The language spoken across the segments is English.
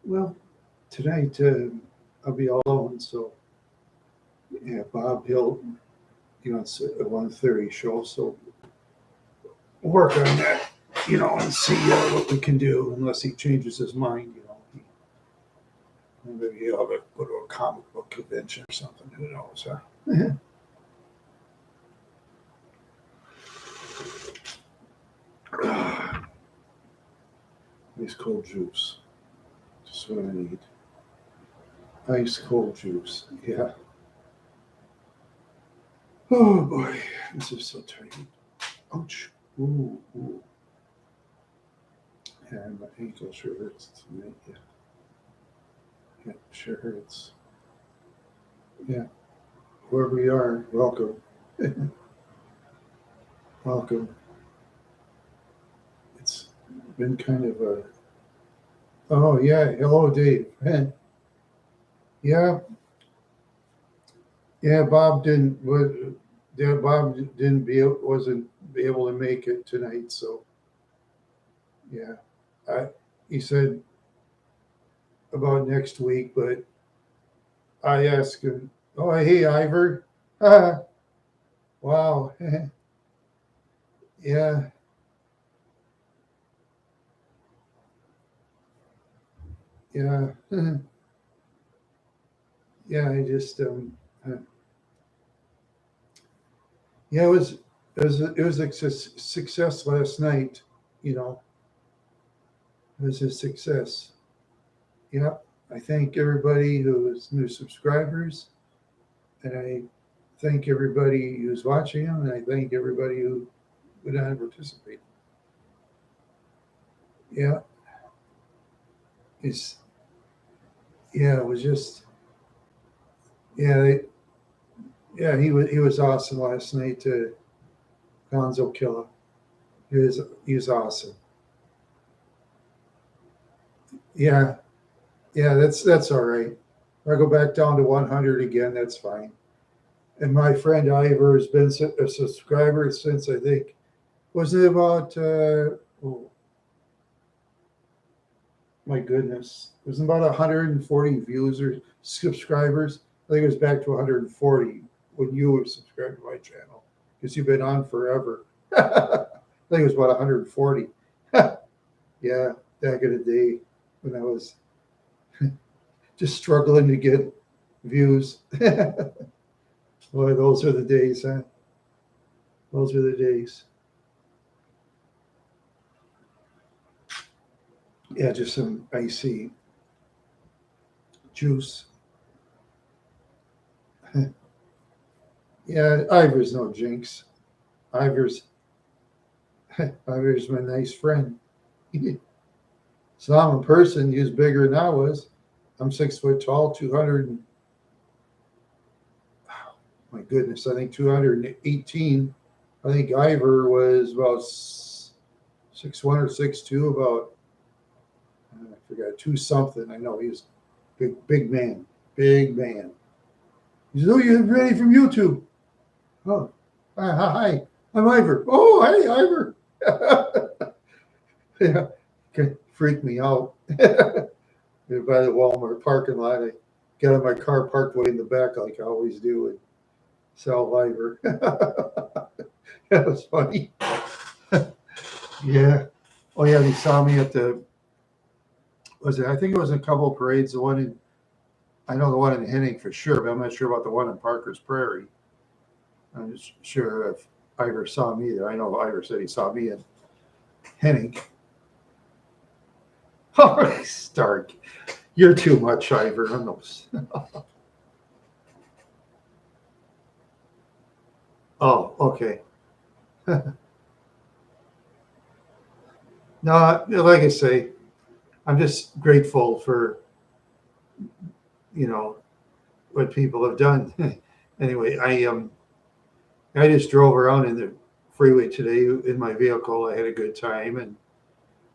Well, tonight I'll be alone, so yeah, Bob it's a 1:30 show, so we'll work on that, and see what we can do. Unless he changes his mind, maybe he'll have go to a comic book convention or something. Who knows? Huh? Ice cold juice, just what I need. Ice cold juice, yeah. Oh boy, this is so tight. Ouch. Ooh, ooh. Yeah, my ankle sure hurts tonight. Yeah, yeah, sure hurts. Yeah, wherever you are, welcome. Welcome. It's been kind of a. Oh yeah, hello, Dave. Yeah, yeah. Bob didn't. Yeah, Bob didn't wasn't able to make it tonight. So yeah, I. He said about next week, but I asked him. Oh hey, Ivor. Ah, wow. Yeah, yeah, yeah. I just uh, yeah. It was a success last night. You know, it was a success. Yeah, I thank everybody who's new subscribers, and I thank everybody who's watching them, and I thank everybody who would not participate. Yeah, it's yeah, it was just yeah, yeah. He was awesome last night to Gonzo Killa. He was awesome. Yeah, yeah. That's all right. If I go back down to 100 again, that's fine. And my friend Ivor has been a subscriber since I think wasn't it about oh my goodness, it was about 140 views or subscribers. I think it was back to 140 when you were subscribed to my channel because you've been on forever. I think it was about 140. Yeah, back in the day when I was just struggling to get views. Boy, those are the days, huh? Those are the days. Yeah, just some icy juice. Yeah, Ivor's no jinx. Ivor's Ivor's my nice friend. Saw him in person. He was bigger than I was. I'm 6 foot tall, 200. My goodness, I think 218. I think Ivor was about 6'1" or 6'2", about I forgot two something. I know he was big man, big man. He said, "Oh, you're ready from YouTube?" Oh, hi, I'm Ivor. Oh, hey, Ivor. Yeah, freaked me out. By the Walmart parking lot, I got in my car parked way in the back like I always do and Sal Ivor. That was funny. Yeah. Oh yeah, they saw me at the was it? I think it was a couple of parades. The one in I know the one in Henning for sure, but I'm not sure about the one in Parker's Prairie. I'm just sure if Ivor saw me there. I know Ivor said he saw me in Henning. Oh, Stark. You're too much, Ivor. I'm no. Oh, okay. No, like I say, I'm just grateful for you know what people have done. Anyway, I just drove around in the freeway today in my vehicle. I had a good time, and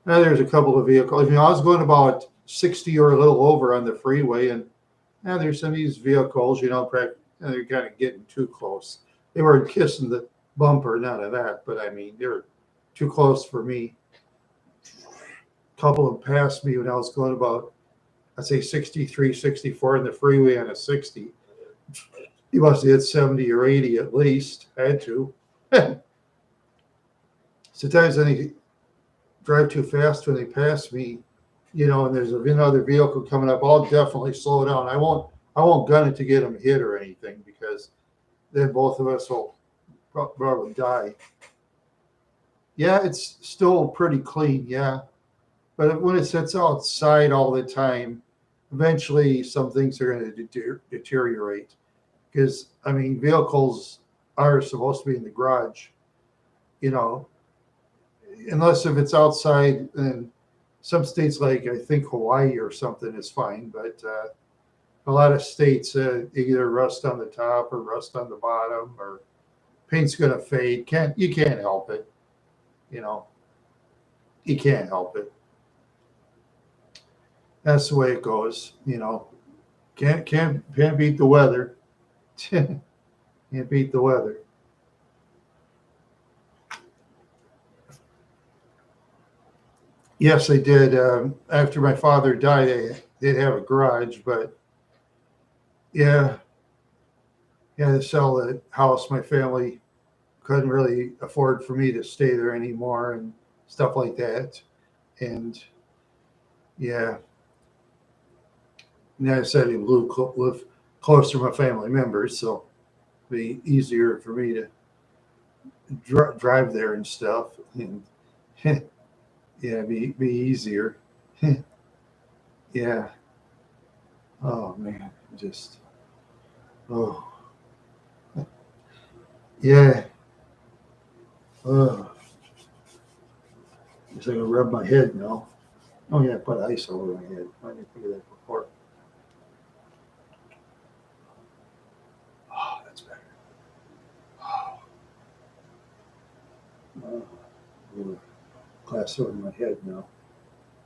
there's a couple of vehicles. I was going about 60 or a little over on the freeway, and there's some of these vehicles. They're kind of getting too close. They weren't kissing the bumper, none of that, but I mean, they're too close for me. A couple of them passed me when I was going about I'd say 63, 64 in the freeway on a 60. He must have hit 70 or 80 at least. Had to. Sometimes when they drive too fast when they pass me, and there's another vehicle coming up, I'll definitely slow down. I won't gun it to get them hit or anything, because then both of us will probably die. Yeah, it's still pretty clean, yeah. But when it sits outside all the time, eventually some things are going to deteriorate. Because, I mean, vehicles are supposed to be in the garage, unless if it's outside. And some states, like I think Hawaii or something, is fine. But a lot of states, either rust on the top or rust on the bottom, or paint's going to fade. You can't help it. You can't help it. That's the way it goes. Can't beat the weather. Can't beat the weather. Yes, they did. After my father died, they did have a garage, but yeah, to sell the house. My family couldn't really afford for me to stay there anymore and stuff like that. And yeah, and I said he live close to my family members, so it'd be easier for me to drive there and stuff. And yeah, be easier. Yeah. Oh man, just oh yeah. Oh, just like I rub my head now. Oh yeah, put ice over my head. I didn't think of that before. Oh, that's better. Oh, glass over my head now.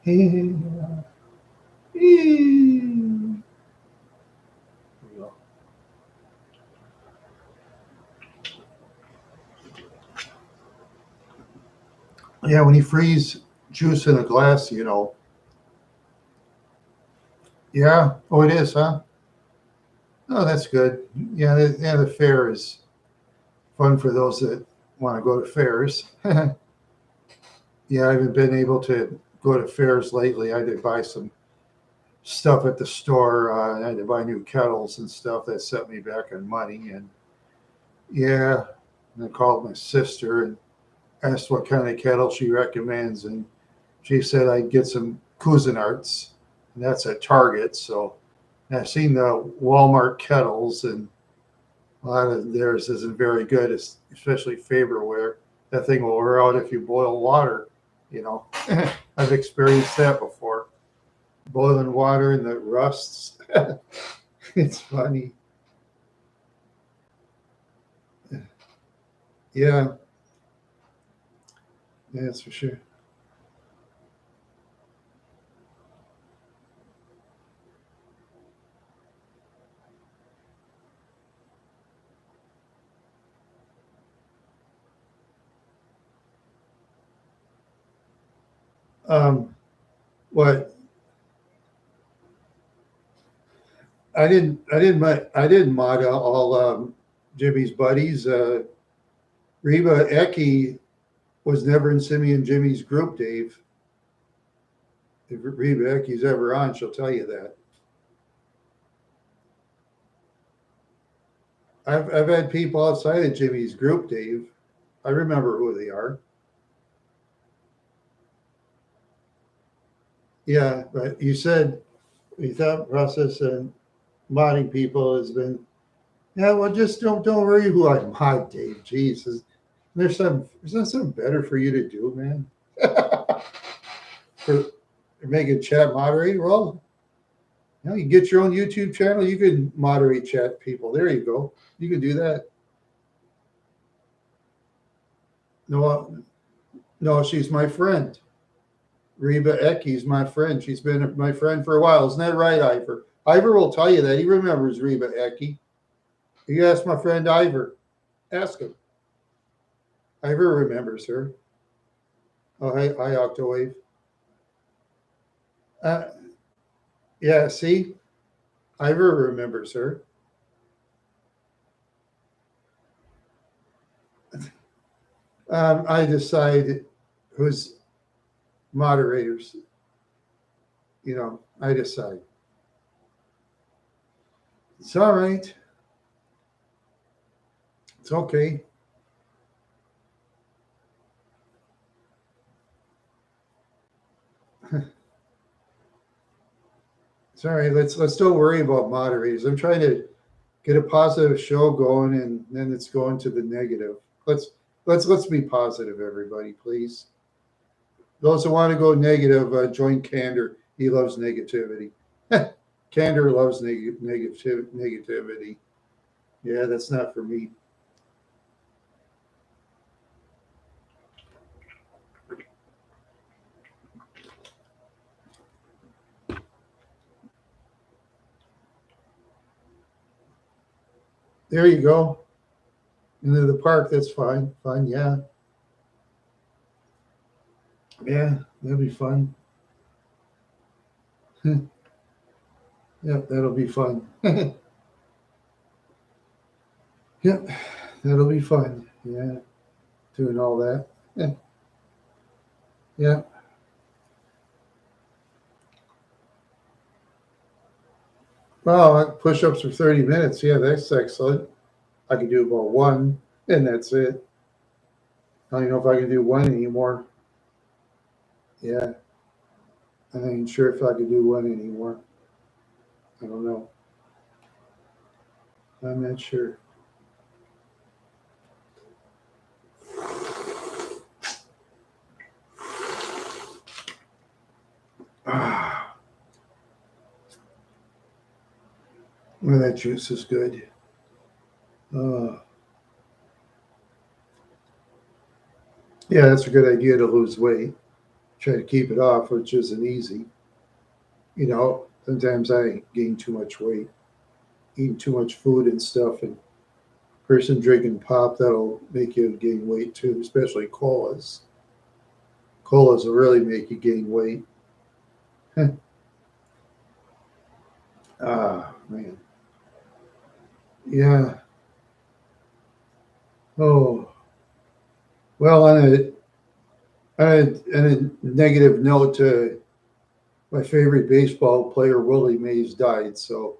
Here we go. Yeah, when you freeze juice in a glass, Yeah. Oh, it is, huh? Oh, that's good. Yeah, the fair is fun for those that want to go to fairs. Yeah, I haven't been able to go to fairs lately. I did buy some stuff at the store. I had to buy new kettles and stuff. That set me back on money. And yeah, and I called my sister and asked what kind of kettle she recommends. And she said I'd get some Cuisinarts, and that's at Target. So I've seen the Walmart kettles, and a lot of theirs isn't very good, especially Faberware. That thing will wear out if you boil water. I've experienced that before. Boiling water and it rusts. It's funny. Yeah, that's for sure. Um, what I didn't mod all Jimmy's buddies. Reba Ecke was never in Simi and Jimmy's group, Dave. If Reba Ecke's ever on, she'll tell you that. I've had people outside of Jimmy's group, Dave. I remember who they are. Yeah, but you said your thought process and modding people has been, yeah. Well, just don't worry who I mod, Dave. Jesus, there's not something better for you to do, man. For make a chat moderator. Well, you get your own YouTube channel. You can moderate chat people. There you go. You can do that. No, no, she's my friend. Reba Ecke's my friend. She's been my friend for a while. Isn't that right, Ivor? Ivor will tell you that. He remembers Reba Ecke. You ask my friend Ivor. Ask him. Ivor remembers her. Oh, hi Octawave. Uh, Yeah, see, Ivor remembers her. I decide who's moderators. I decide. It's all right. It's okay. It's all right. Let's don't worry about moderators. I'm trying to get a positive show going, and then it's going to the negative. Let's be positive, everybody, please. Those who want to go negative, join Candor. He loves negativity. Candor loves negativity. Yeah, that's not for me. There you go. Into the park. That's fine. Fine. Yeah. Yeah, that'll be fun. Yep, that'll be fun. Yep, that'll be fun. Yeah, doing all that. Yeah. Yeah. Well, push ups for 30 minutes. Yeah, that's excellent. I can do about one, and that's it. I don't even know if I can do one anymore. Yeah, I ain't sure if I can do one anymore. I don't know. I'm not sure. Ah, well, that juice is good. Uh, yeah, that's a good idea to lose weight. Try to keep it off, which isn't easy. Sometimes I gain too much weight, eating too much food and stuff, and person drinking pop, that'll make you gain weight too, especially colas. Colas will really make you gain weight. Ah, man. Yeah. Oh, well, on a negative note, my favorite baseball player, Willie Mays, died. So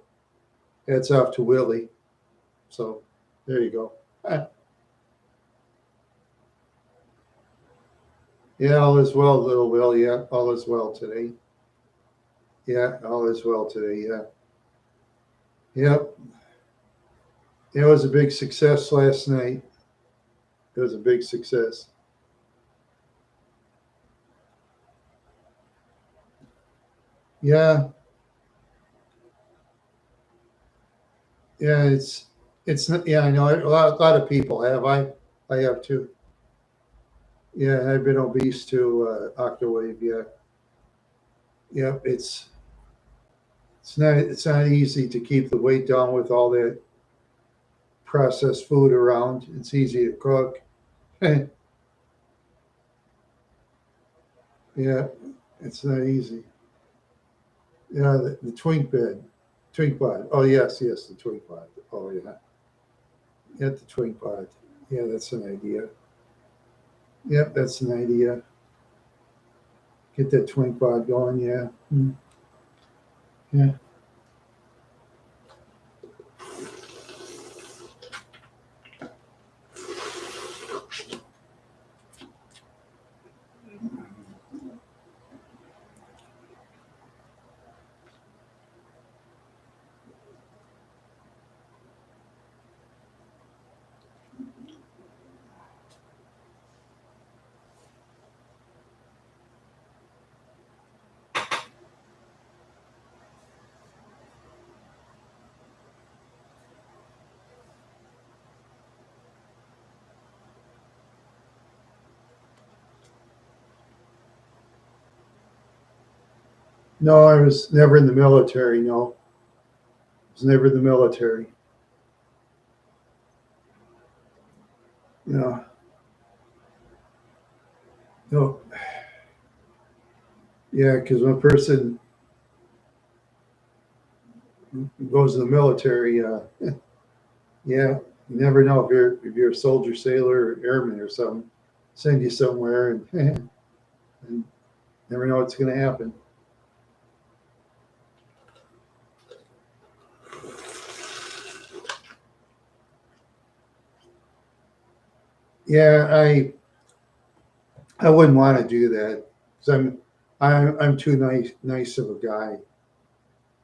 hats off to Willie. So there you go. Yeah, all is well, little Will. Yeah, all is well today. Yeah, all is well today. Yeah. Yep. It was a big success last night. It was a big success. Yeah. Yeah. It's not, yeah, I know a lot of people have. I have too. Yeah. I've been obese too, Octawave. Yeah. Yep. It's not easy to keep the weight down with all that processed food around. It's easy to cook. Yeah. It's not easy. Yeah. The twink bed. Twink pod. Oh yes, yes, the twink pod. Oh yeah. At the twink pod. Yeah, that's an idea. Yep, that's an idea. Get that twink pod going. Yeah. Mm. Yeah. No, I was never in the military. No, I was never in the military. No, no. Yeah, because one person goes to the military. Yeah, you never know if you're a soldier, sailor, or airman or something. Send you somewhere and, and never know what's going to happen. Yeah, I wouldn't want to do that because I'm too nice of a guy.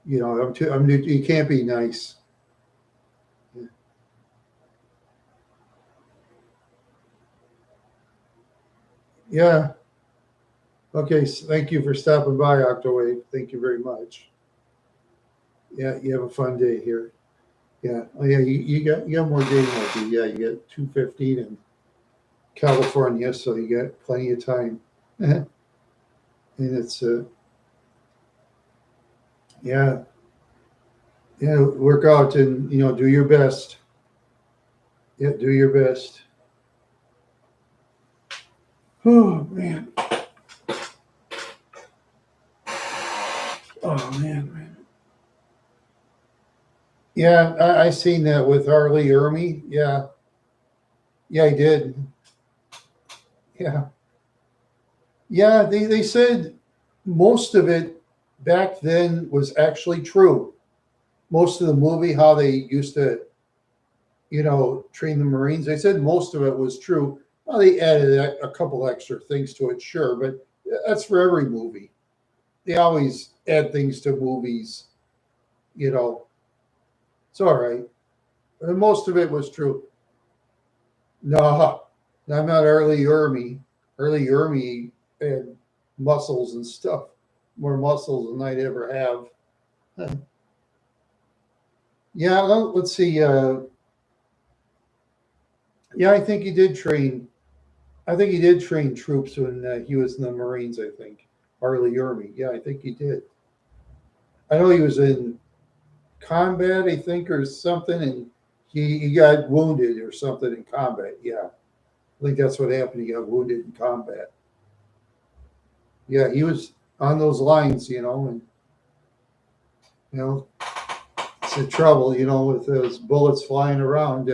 You know, you can't be nice. Yeah. Okay. Thank you for stopping by, Octawave. Thank you very much. Yeah. You have a fun day here. Yeah. Oh yeah. You got more days like you. Yeah. You got 2:15 in California, so you got plenty of time. And it's yeah, yeah. Work out and do your best. Yeah. Do your best. Oh man. Oh man. Yeah, I seen that with Harley Ermy. Yeah, yeah, I did. Yeah, yeah. They said most of it back then was actually true. Most of the movie, how they used to, train the Marines. They said most of it was true. Well, they added a couple extra things to it, sure, but that's for every movie. They always add things to movies. You know, it's all right. And most of it was true. No, I'm not Early Ermy. Early Ermy had muscles and stuff, more muscles than I'd ever have. Yeah, let's see. Yeah, I think he did train. I think he did train troops when he was in the Marines. I think Arlie Ermy. Yeah, I think he did. I know he was in combat. I think or something, and he got wounded or something in combat. Yeah, I think that's what happened. He got wounded in combat. Yeah, he was on those lines, and you know it's the trouble, with those bullets flying around.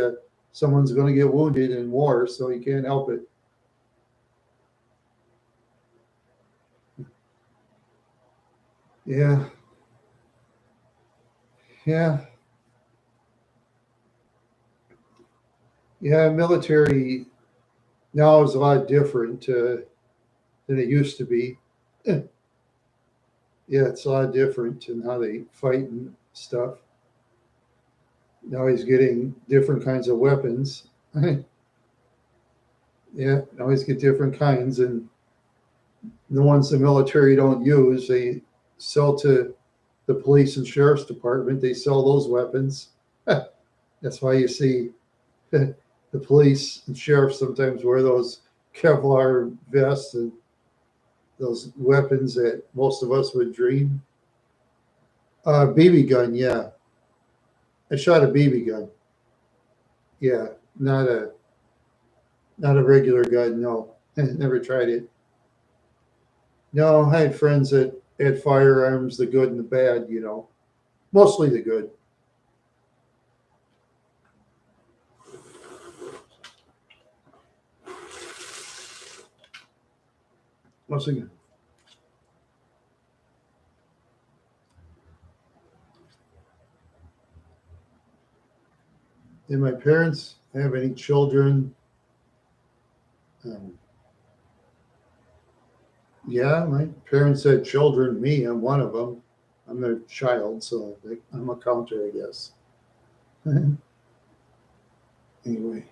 Someone's going to get wounded in war, so you can't help it. Yeah, yeah, yeah. Military now is a lot different than it used to be. Yeah, it's a lot different in how they fight and stuff. Now he's getting different kinds of weapons. Yeah, now he's get different kinds, and the ones the military don't use, they sell to the police and sheriff's department. They sell those weapons. That's why you see the police and sheriffs sometimes wear those Kevlar vests and those weapons that most of us would dream. BB gun, yeah. I shot a BB gun. Yeah, not a regular gun. No, never tried it. No, I had friends that had firearms, the good and the bad. Mostly the good. Mostly good. Did my parents have any children? Um, yeah, my parents had children. Me, I'm one of them. I'm their child, so I'm a counter, I guess. Anyway.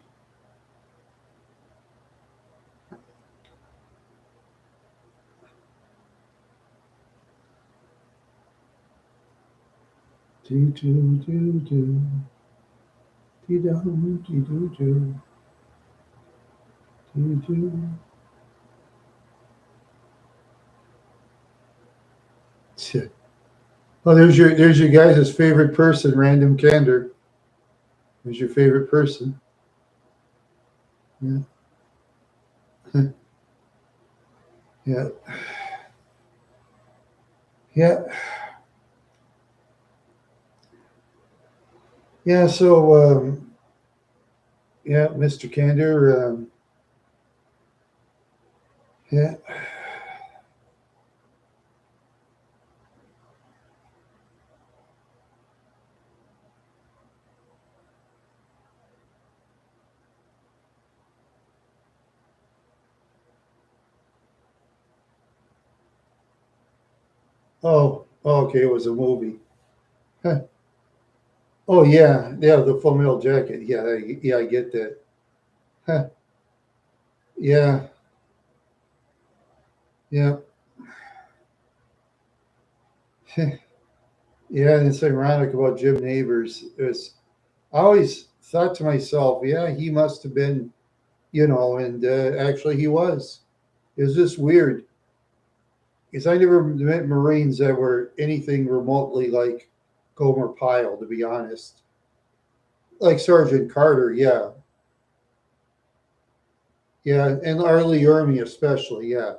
Do do do do do do do do do do. Oh, there's your guys' favorite person, Random Candor. Who's your favorite person? Yeah, yeah, yeah. Yeah. So, yeah, Mr. Kander. Yeah. Oh, okay. It was a movie. Huh. Oh, yeah. Yeah. The Full Metal Jacket. Yeah. Yeah. I get that. Huh. Yeah. Yeah. Yeah. And it's ironic about Jim Neighbors. I always thought to myself, yeah, he must have been, and actually he was. It was just weird because I never met Marines that were anything remotely like Gomer Pyle, to be honest. Like Sergeant Carter, yeah. Yeah, and Arlie Ermy especially, yeah.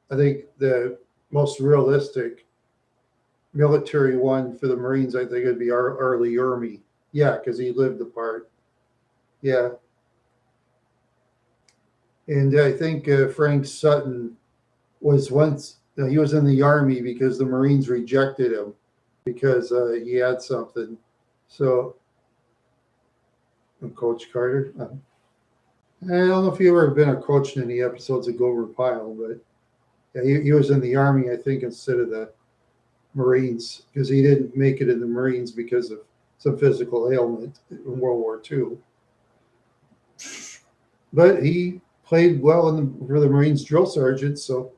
I think the most realistic military one for the Marines, I think, would be Arlie Ermy. Yeah, because he lived the part. Yeah, and I think Frank Sutton was once he was in the army because the Marines rejected him because he had something. So, Coach Carter. I don't know if you ever been a coach in any episodes of Gomer Pyle, but yeah, he was in the army, I think, instead of the Marines because he didn't make it in the Marines because of some physical ailment in World War II. But he played well for the Marines drill sergeant. So,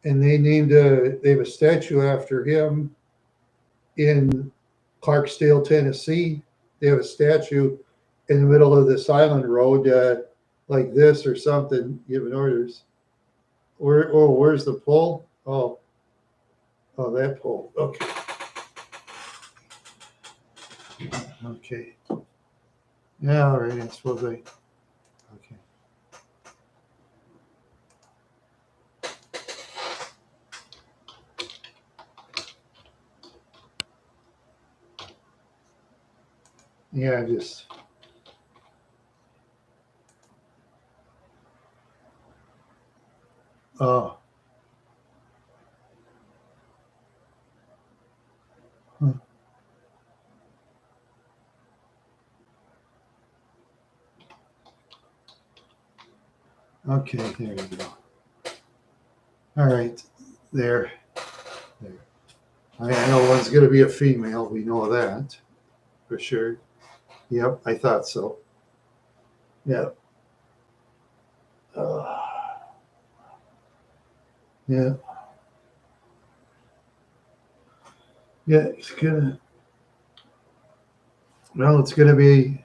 and they have a statue after him in Clarksdale, Tennessee. They have a statue in the middle of this island road, like this or something, giving orders. Where's the pole? Oh, that pole. Okay, okay. Yeah, all right. I suppose I. Okay. Yeah, I just. Oh, huh. Okay. There you go. All right, there. There. I know one's going to be a female. We know that for sure. Yep, I thought so. Yeah. Uh, yeah. Yeah. It's gonna. Well, it's gonna be.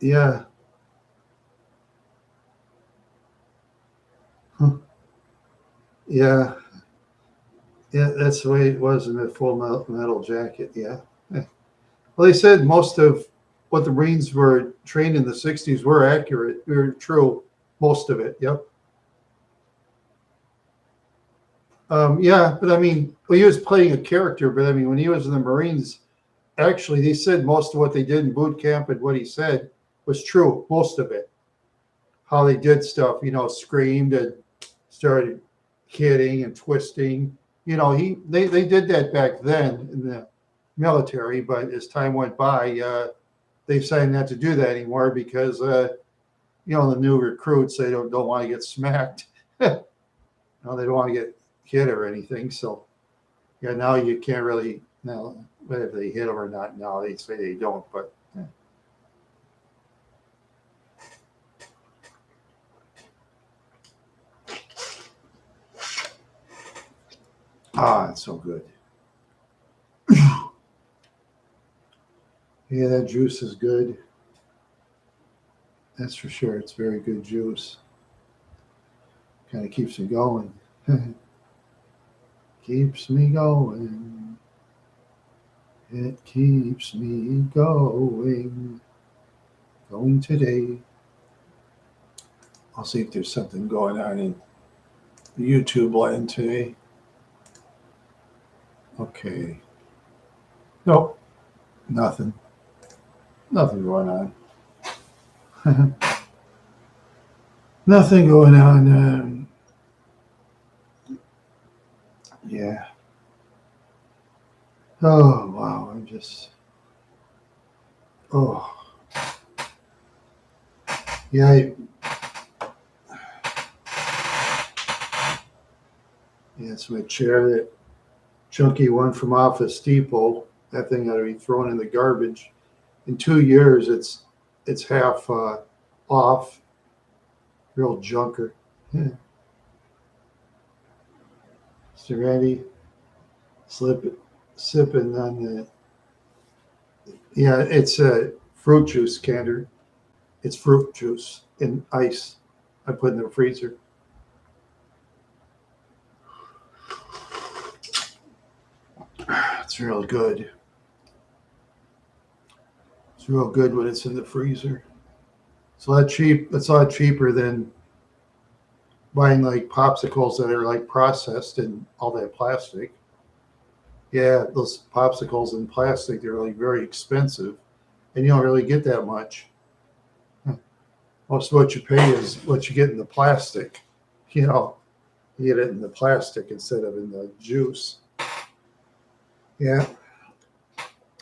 Yeah. Huh. Yeah. Yeah. That's the way it was in the Full Metal Jacket. Yeah. Yeah. Well, they said most of what the Marines were trained in the '60s were accurate. Were true. Most of it. Yep. Yeah, but I mean, well, he was playing a character, but I mean, when he was in the Marines, actually, they said most of what they did in boot camp and what he said was true. Most of it, how they did stuff, screamed and started hitting and twisting. They did that back then in the military, but as time went by, they decided not to do that anymore because the new recruits they don't want to get smacked. They don't want to get hit or anything. So yeah, now you can't really now whether they hit them or not. Now they say they don't, but yeah. It's so good. Yeah, that juice is good. That's for sure. It's very good juice. Kind of keeps me going. Keeps me going. It keeps me going. Going today. I'll see if there's something going on in the YouTube land today. Okay. Nope. Nothing. Nothing going on. Nothing going on. Yeah. Oh, wow. I'm just. Oh. Yeah. Yeah, it's my chair, that chunky one from Office Depot. That thing ought to be thrown in the garbage. In 2 years, it's half off. Real junker. Yeah. Mr. Randy, sipping on the. Yeah, it's a fruit juice, Candor. It's fruit juice in ice. I put in the freezer. It's real good. It's real good when it's in the freezer. It's a lot cheap. It's a lot cheaper than buying like popsicles that are like processed and all that plastic. Yeah, those popsicles in plastic, they're like very expensive, and you don't really get that much. Most of what you pay is what you get in the plastic. You know, you get it in the plastic instead of in the juice. Yeah,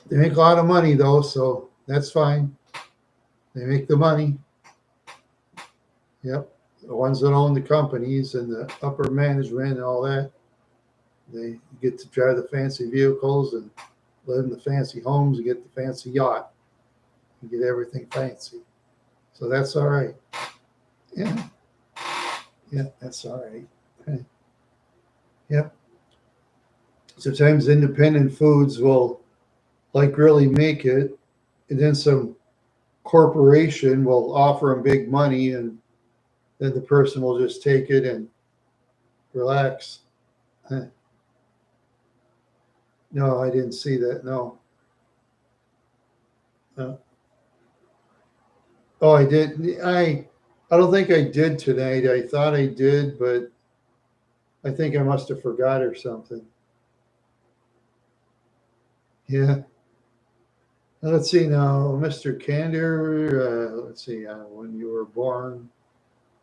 they make a lot of money though, so that's fine. They make the money. Yep, the ones that own the companies and the upper management and all that, they get to drive the fancy vehicles and live in the fancy homes and get the fancy yacht and get everything fancy. So that's all right. Yeah, yeah, that's all right. Okay. Yep. Sometimes independent foods will like really make it, and then some corporation will offer them big money, and then the person will just take it and relax. Huh. No, I didn't see that. No. Uh, oh, I did. I don't think I did tonight. I thought I did, but I think I must have forgot or something. Yeah. Let's see now, Mr. Candor. Let's see, when you were born.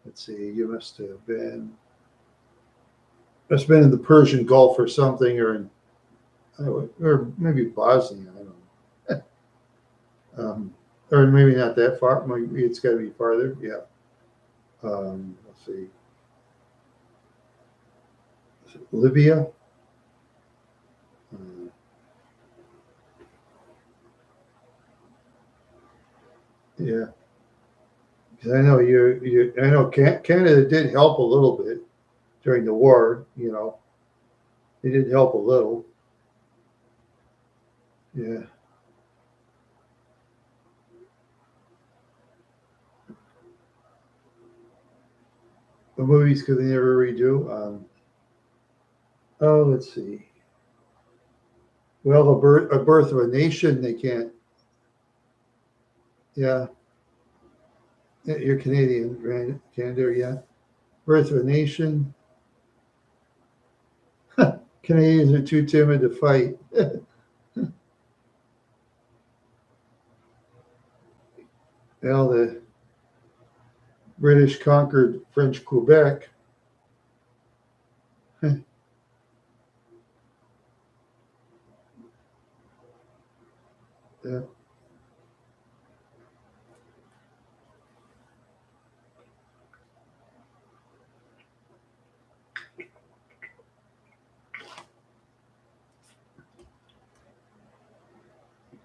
Let's see, you must have been in the Persian Gulf or something, or maybe Bosnia. I don't know. Or maybe not that far. Maybe it's got to be farther. Yeah. Let's see, Libya. Uh, yeah, 'cause I know I know Canada did help a little bit during the war. They did help a little. Yeah. The movies could they never redo? Oh, let's see. Well, a birth of a nation. They can't. Yeah, yeah, you're Canadian, right? Canada, yeah. Birth of a nation. Canadians are too timid to fight. Well, the British conquered French Quebec. Yeah.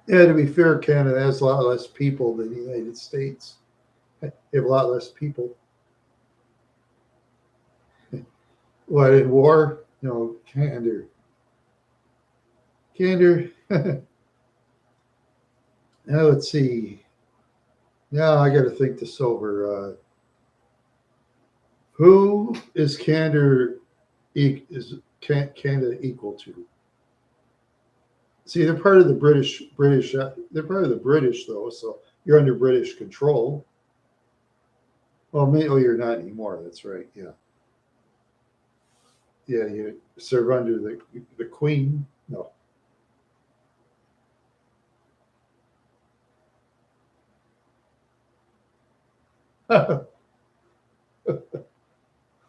Yeah, to be fair, Canada has a lot less people than the United States. They have a lot less people. What, in war? No, candor. Candor. Now let's see. Now I got to think this over. Who is Candor? Is Canada equal to? See, they're part of the British. They're part of the British, though. So you're under British control. Well, maybe, oh, you're not anymore. That's right. Yeah, yeah. You serve under the Queen. No.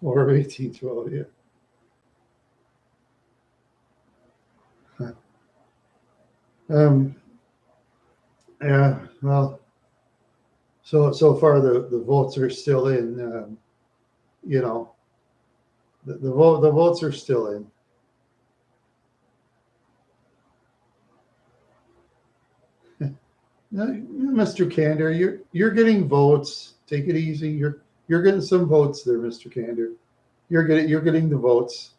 War of 1812, yeah. Um, yeah, well, so far the votes are still in. You know, the votes are still in. Mr. Candor, you're getting votes. Take it easy. You're getting some votes there, Mr. Candor. You're getting the votes.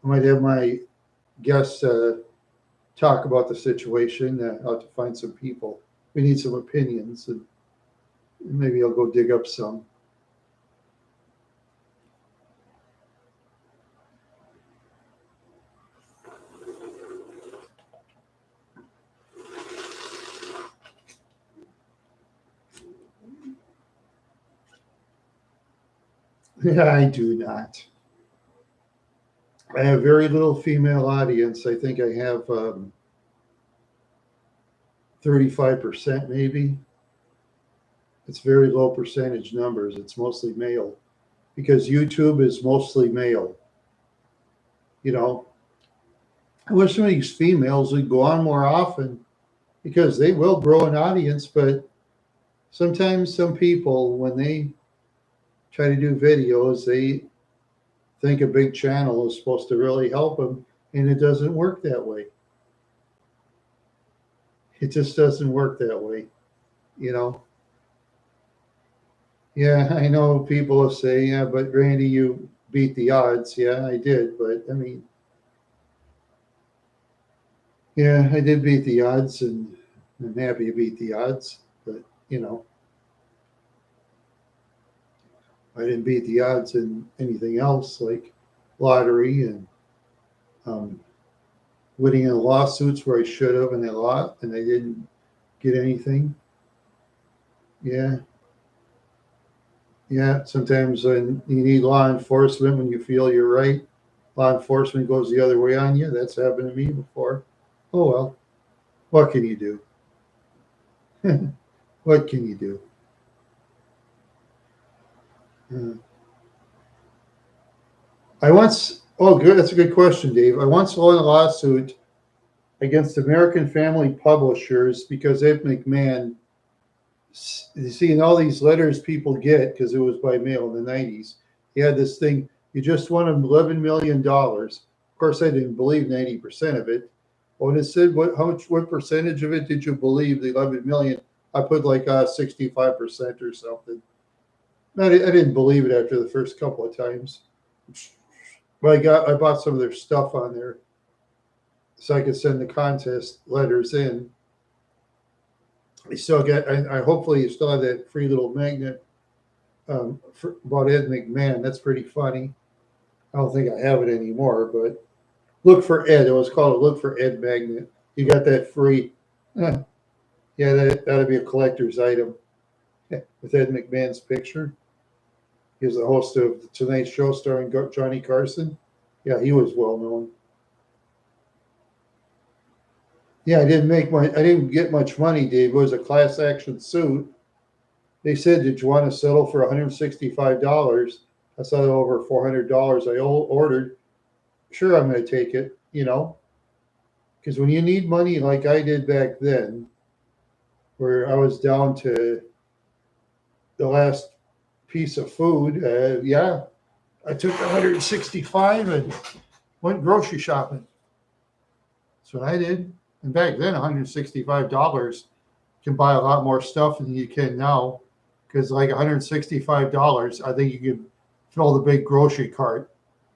I might have my guests talk about the situation. How to find some people. We need some opinions, and maybe I'll go dig up some. Yeah, I do not. I have very little female audience. I think I have 35% maybe. It's very low percentage numbers. It's mostly male because YouTube is mostly male. You know, I wish some of these females would go on more often because they will grow an audience, but sometimes some people, when they try to do videos, they think a big channel is supposed to really help them, and it doesn't work that way. It just doesn't work that way, you know. Yeah, I know people will say, yeah, but Randy, you beat the odds. Yeah, I did, but I mean, yeah, I did beat the odds, and I'm happy to beat the odds. But you know, I didn't beat the odds in anything else like lottery and um, winning in lawsuits where I should have, and I didn't get anything. Yeah, yeah. Sometimes when you need law enforcement, when you feel you're right, law enforcement goes the other way on you. That's happened to me before. Oh well, what can you do? What can you do? Uh, I once, oh, good. That's a good question, Dave. I once won a lawsuit against American Family Publishers because Ed McMahon, you see, in all these letters people get, because it was by mail in the 90s, he had this thing, you just won $11 million. Of course, I didn't believe 90% of it. When it said, what percentage of it did you believe, the 11 million? I put like 65% or something. I didn't believe it after the first couple of times. But I bought some of their stuff on there so I could send the contest letters in. I still get. I hopefully you still have that free little magnet about Ed McMahon. That's pretty funny. I don't think I have it anymore, but look for Ed. It was called a Look for Ed magnet. You got that free. Yeah, that'd be a collector's item with Ed McMahon's picture. He was the host of the Tonight Show starring Johnny Carson. Yeah, he was well known. Yeah, I didn't get much money, Dave. It was a class action suit. They said, "Did you want to settle for $165?" I said, "Over $400 I ordered." Sure, I'm going to take it, because when you need money like I did back then, where I was down to the last piece of food, yeah, I took 165 and went grocery shopping. That's what I did. And back then, $165 can buy a lot more stuff than you can now. Because like $165, I think you can fill the big grocery cart.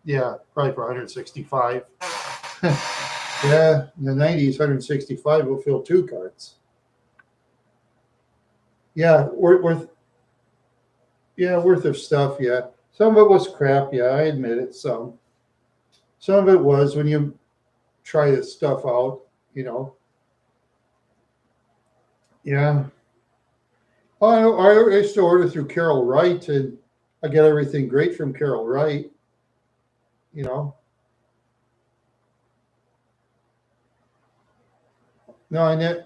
Yeah, probably for 165. Yeah, in the 90s, 165 will fill two carts. Yeah, worth of stuff. Yeah, some of it was crap. Yeah, I admit it. Some of it was when you try this stuff out. You know. Yeah. Oh, I used to order through Carol Wright, and I get everything great from Carol Wright. You know. No, yeah,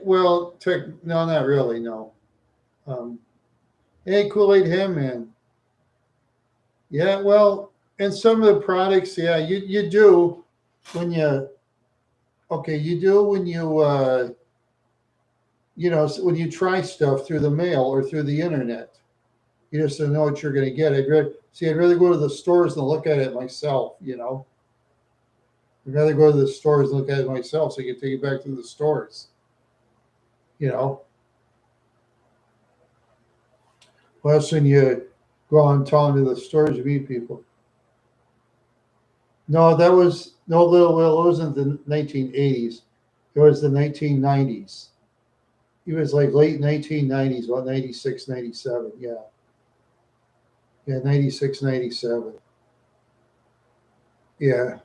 well, no, not really, no. Um, hey, Kool-Aid Ham Man. Yeah, well, and some of the products, yeah, you do when you, okay, you do when when you try stuff through the mail or through the internet. You just don't know what you're going to get. I'd rather go to the stores and look at it myself. I'd rather go to the stores and look at it myself so I can take it back to the stores, you know. Plus, when you go on town to the stores, you meet people. No, that was no Little Will. It wasn't the 1980s. It was the 1990s. It was like late 1990s, about 96, 97. Yeah. Yeah, 96, 97. Yeah.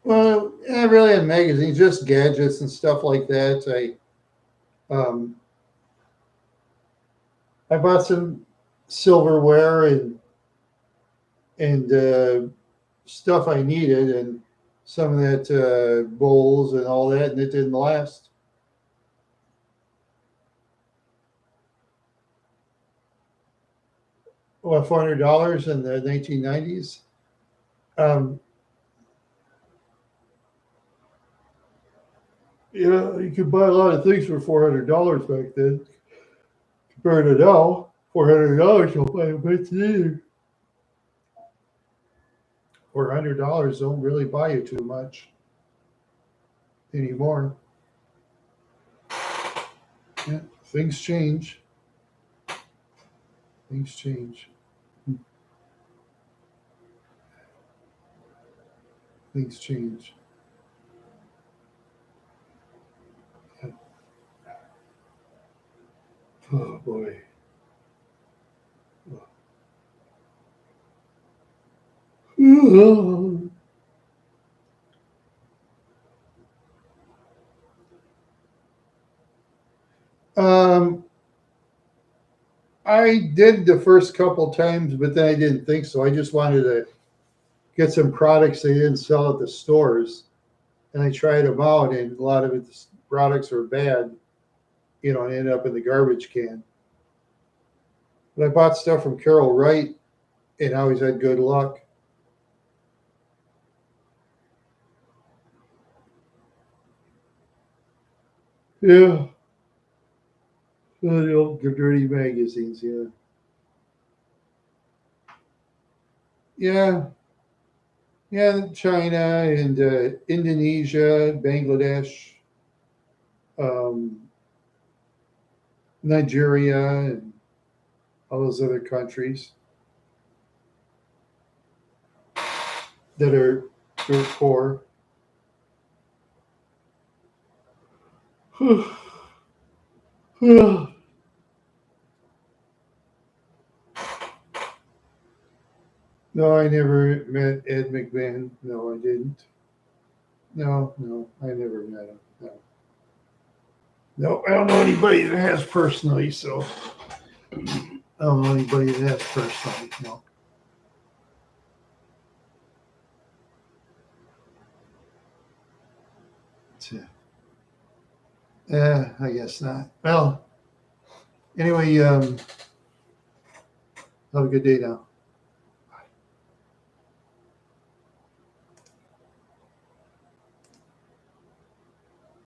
Well, not really in magazines, just gadgets and stuff like that. I bought some silverware and stuff I needed and some of that bowls and all that, and it didn't last. What, $400 in the 1990s? Um, yeah, you could buy a lot of things for $400 back then. Compared to now, $400 you'll buy a bit either. $400 don't really buy you too much anymore. Yeah, things change. Things change. Things change. Oh boy. Um, I did the first couple times, but then I didn't think so. I just wanted to get some products they didn't sell at the stores, and I tried them out, and a lot of the products were bad, and ended up in the garbage can. But I bought stuff from Carol Wright, and I always had good luck. Yeah, the old dirty magazines. Yeah, yeah, yeah. China and Indonesia, Bangladesh, um, Nigeria, and all those other countries that are dirt poor. No, I never met Ed McMahon. No, I didn't. No, no, I never met him. No, no, I don't know anybody that has personally. So I don't know anybody that has personally. No, I guess not. Well, anyway, have a good day now.